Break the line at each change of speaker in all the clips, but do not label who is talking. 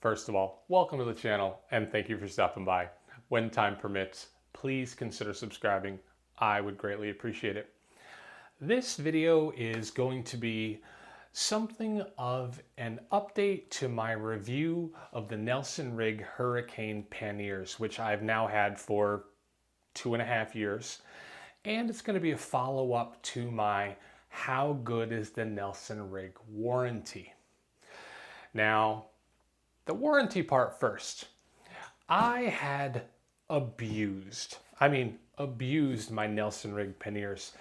First of all, welcome to the channel and thank you for stopping by. When time permits, please consider subscribing. I would greatly appreciate it. This video is going to be something of an update to my review of the Nelson Rigg Hurricane Panniers, which I've now had for 2.5 years. And it's going to be a follow-up to my How Good is the Nelson Rigg warranty? Now, the warranty part first. I had abused my Nelson Rigg Panniers.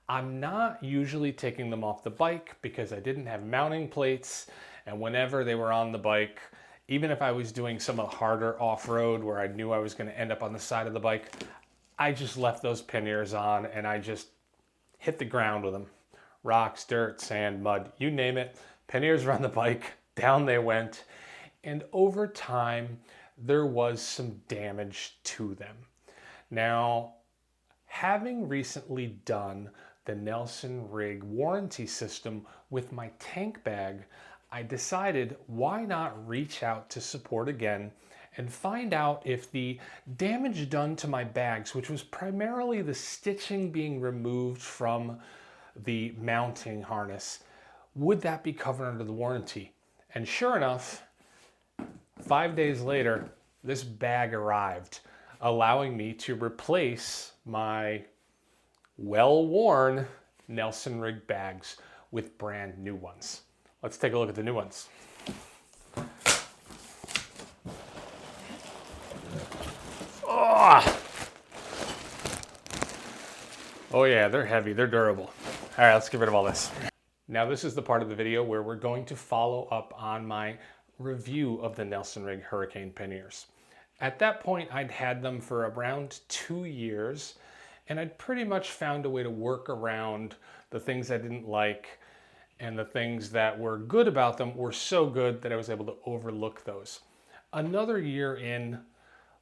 I'm not usually taking them off the bike because I didn't have mounting plates, and whenever they were on the bike, even if I was doing some harder off-road where I knew I was going to end up on the side of the bike, I just left those panniers on and I just hit the ground with them. Rocks, dirt, sand, mud, you name it. Panniers were on the bike, down they went. And over time, there was some damage to them. Now, having recently done the Nelson Rigg warranty system with my tank bag, I decided why not reach out to support again and find out if the damage done to my bags, which was primarily the stitching being removed from the mounting harness, would that be covered under the warranty? And sure enough, 5 days later, this bag arrived, allowing me to replace my well-worn Nelson Rigg bags with brand new ones. Let's take a look at the new ones. Oh yeah, they're heavy, they're durable. All right, let's get rid of all this. Now this is the part of the video where we're going to follow up on my review of the Nelson Rigg Hurricane Panniers. At that point, I'd had them for around 2 years, and I'd pretty much found a way to work around the things I didn't like, and the things that were good about them were so good that I was able to overlook those. Another year in,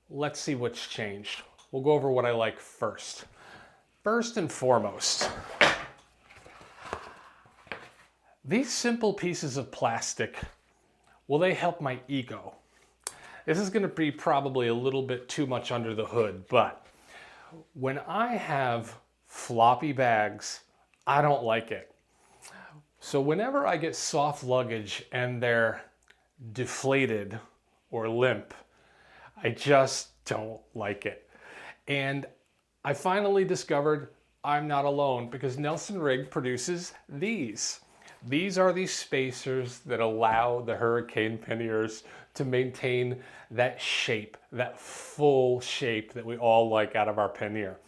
let's see what's changed. We'll go over what I like first. First and foremost, these simple pieces of plastic, well, they help my ego. This is going to be probably a little bit too much under the hood, but when I have floppy bags, I don't like it. So whenever I get soft luggage and they're deflated or limp, I just don't like it. And I finally discovered I'm not alone because Nelson Rigg produces these. These are the spacers that allow the Hurricane Panniers to maintain that shape, that full shape that we all like out of our pannier.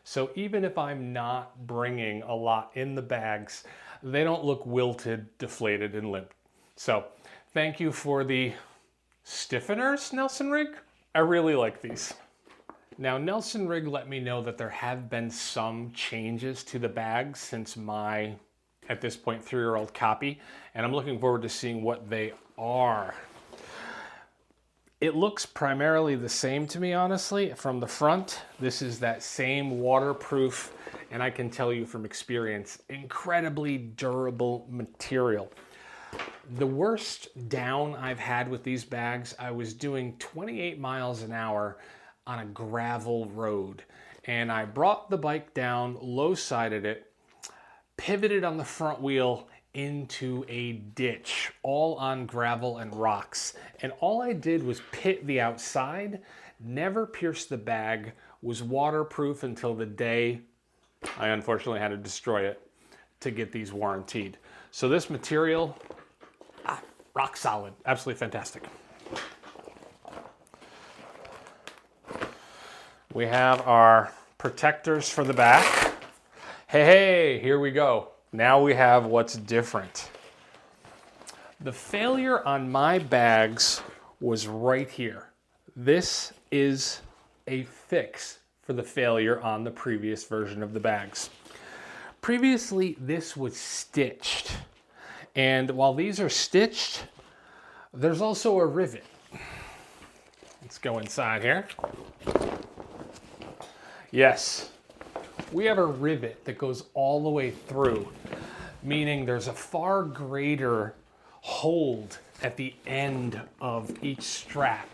So even if I'm not bringing a lot in the bags, they don't look wilted, deflated, and limp. So thank you for the stiffeners, Nelson Rigg. I really like these. Now, Nelson Rigg let me know that there have been some changes to the bags since my, at this point, 3-year-old copy, and I'm looking forward to seeing what they are. It looks primarily the same to me, honestly. From the front, this is that same waterproof, and I can tell you from experience, incredibly durable material. The worst down I've had with these bags, I was doing 28 miles an hour on a gravel road, and I brought the bike down, low-sided it, pivoted on the front wheel into a ditch, all on gravel and rocks. And all I did was pit the outside, never pierced the bag, was waterproof until the day I unfortunately had to destroy it to get these warrantied. So this material, rock solid, absolutely fantastic. We have our protectors for the back. Hey, here we go. Now we have what's different. The failure on my bags was right here. This is a fix for the failure on the previous version of the bags. Previously, this was stitched. And while these are stitched, there's also a rivet. Let's go inside here. Yes, we have a rivet that goes all the way through, meaning there's a far greater hold at the end of each strap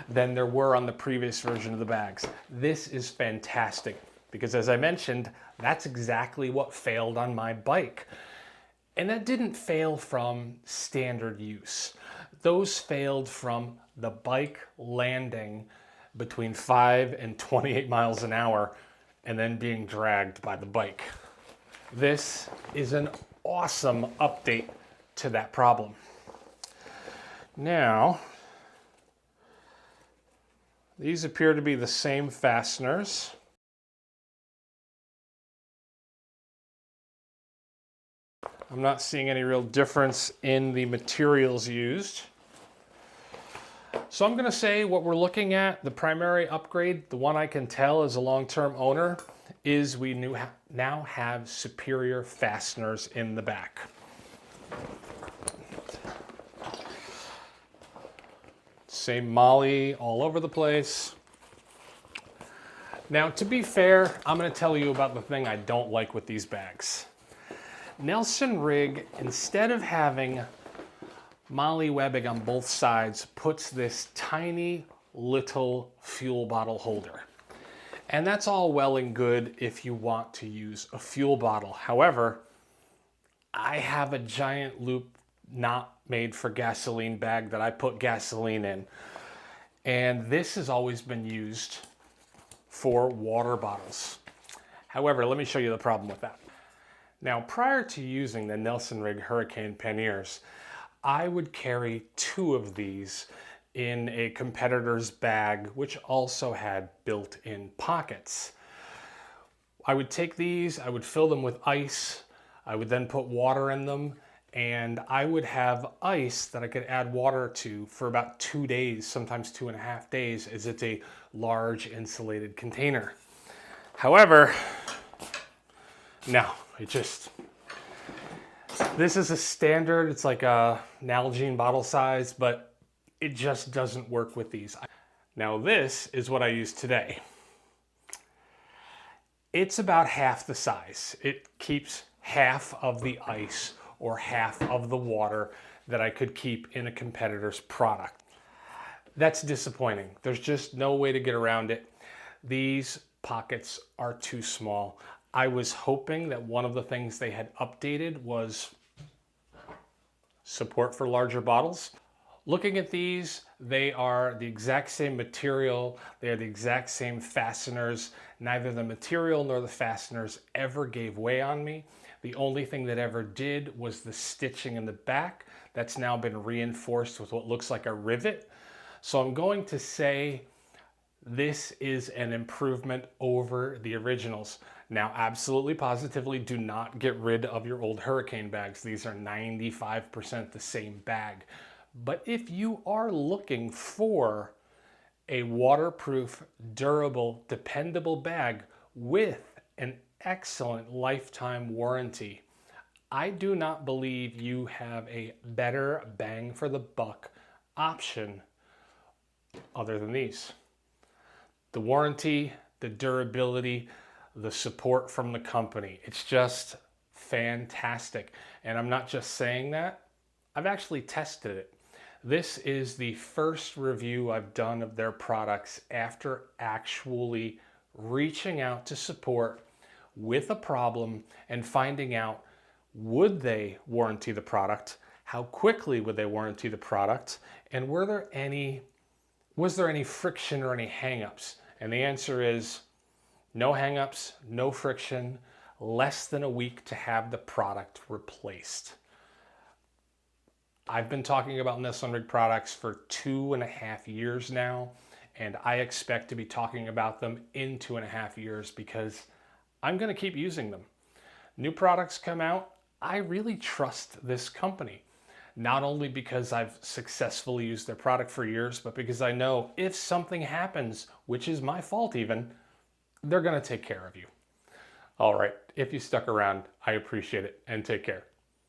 than there were on the previous version of the bags. This is fantastic because, as I mentioned, that's exactly what failed on my bike. And that didn't fail from standard use. Those failed from the bike landing between 5 and 28 miles an hour and then being dragged by the bike. This is an awesome update to that problem. Now, these appear to be the same fasteners. I'm not seeing any real difference in the materials used. So I'm going to say what we're looking at, the primary upgrade, the one I can tell as a long-term owner, is we now have superior fasteners in the back. Same moly all over the place. Now, to be fair, I'm going to tell you about the thing I don't like with these bags. Nelson Rigg, instead of having moly webbing on both sides, puts this tiny little fuel bottle holder. And that's all well and good if you want to use a fuel bottle. However, I have a giant loop not made for gasoline bag that I put gasoline in. And this has always been used for water bottles. However, let me show you the problem with that. Now, prior to using the Nelson Rigg Hurricane Panniers, I would carry 2 of these in a competitor's bag, which also had built-in pockets. I would take these, I would fill them with ice, I would then put water in them, and I would have ice that I could add water to for about 2 days, sometimes 2.5 days, as it's a large insulated container. However, no, this is a standard, it's like a Nalgene bottle size, but it just doesn't work with these. Now this is what I use today. It's about half the size. It keeps half of the ice or half of the water that I could keep in a competitor's product. That's disappointing. There's just no way to get around it. These pockets are too small. I was hoping that one of the things they had updated was support for larger bottles. Looking at these, they are the exact same material, they are the exact same fasteners. Neither the material nor the fasteners ever gave way on me. The only thing that ever did was the stitching in the back. That's now been reinforced with what looks like a rivet. So I'm going to say this is an improvement over the originals. Now, absolutely positively do not get rid of your old Hurricane bags. These are 95% the same bag. But if you are looking for a waterproof, durable, dependable bag with an excellent lifetime warranty, I do not believe you have a better bang for the buck option other than these. The warranty, the durability, the support from the company, it's just fantastic. And I'm not just saying that, I've actually tested it. This is the first review I've done of their products after actually reaching out to support with a problem and finding out, would they warranty the product? How quickly would they warranty the product? And was there any friction or any hangups? And the answer is no hangups, no friction, less than a week to have the product replaced. I've been talking about Nelson Rigg products for 2.5 years now, and I expect to be talking about them in 2.5 years because I'm going to keep using them. New products come out, I really trust this company. Not only because I've successfully used their product for years, but because I know if something happens, which is my fault even, they're going to take care of you. All right, if you stuck around, I appreciate it, and take care.